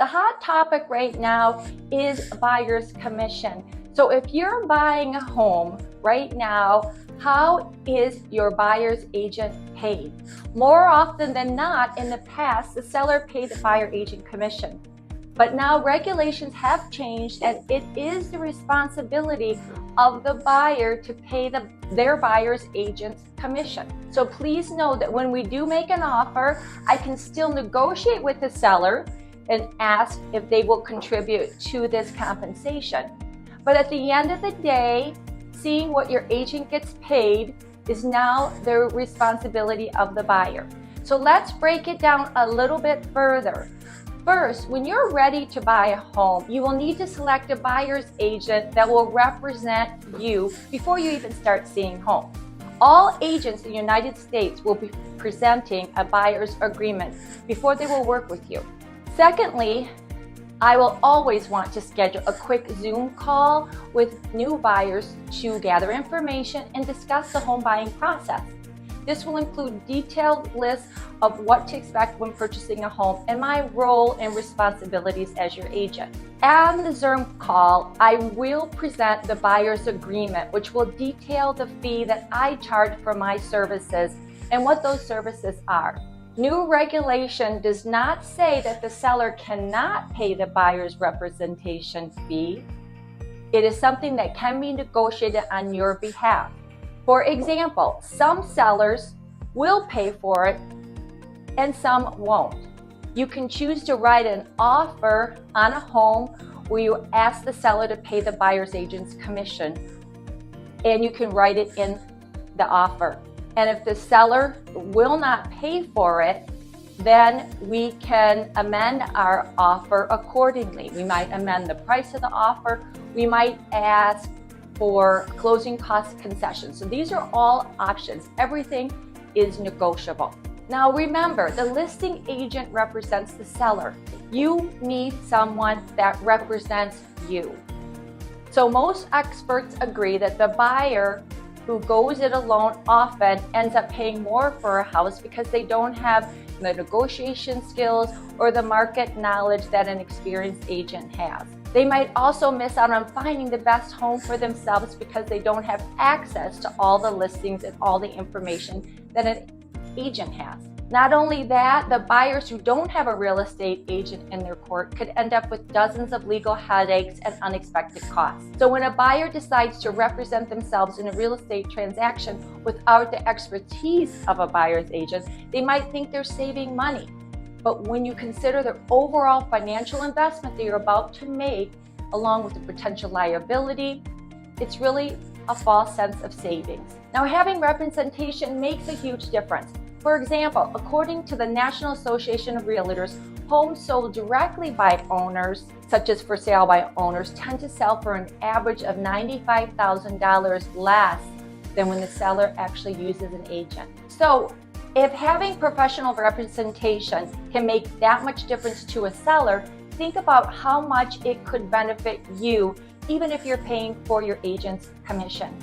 The hot topic right now is buyer's commission. So if you're buying a home right now, how is your buyer's agent paid? More often than not, in the past, the seller paid the buyer agent commission. But now regulations have changed, and it is the responsibility of the buyer to pay their buyer's agent's commission. So please know that when we do make an offer, I can still negotiate with the seller and ask if they will contribute to this compensation. But at the end of the day, seeing what your agent gets paid is now the responsibility of the buyer. So let's break it down a little bit further. First, when you're ready to buy a home, you will need to select a buyer's agent that will represent you before you even start seeing homes. All agents in the United States will be presenting a buyer's agreement before they will work with you. Secondly, I will always want to schedule a quick Zoom call with new buyers to gather information and discuss the home buying process. This will include detailed lists of what to expect when purchasing a home and my role and responsibilities as your agent. On the Zoom call, I will present the buyer's agreement, which will detail the fee that I charge for my services and what those services are. New regulation does not say that the seller cannot pay the buyer's representation fee. It is something that can be negotiated on your behalf. For example, some sellers will pay for it and some won't. You can choose to write an offer on a home where you ask the seller to pay the buyer's agent's commission, and you can write it in the offer. And if the seller will not pay for it, then we can amend our offer accordingly. We might amend the price of the offer. We might ask for closing cost concessions. So these are all options. Everything is negotiable. Now remember, the listing agent represents the seller. You need someone that represents you. So most experts agree that the buyer who goes it alone often ends up paying more for a house because they don't have the negotiation skills or the market knowledge that an experienced agent has. They might also miss out on finding the best home for themselves because they don't have access to all the listings and all the information that an agent has. Not only that, the buyers who don't have a real estate agent in their court could end up with dozens of legal headaches and unexpected costs. So when a buyer decides to represent themselves in a real estate transaction without the expertise of a buyer's agent, they might think they're saving money. But when you consider the overall financial investment that you're about to make, along with the potential liability, it's really a false sense of savings. Now, having representation makes a huge difference. For example, according to the National Association of Realtors, homes sold directly by owners, such as for sale by owners, tend to sell for an average of $95,000 less than when the seller actually uses an agent. So if having professional representation can make that much difference to a seller, think about how much it could benefit you, even if you're paying for your agent's commission.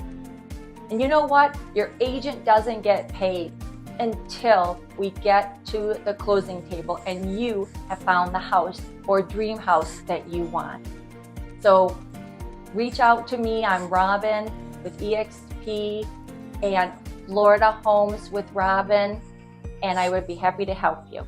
And you know what? Your agent doesn't get paid until we get to the closing table and you have found the house or dream house that you want. So reach out to me. I'm Robin with EXP and Florida Homes with Robin, and I would be happy to help you.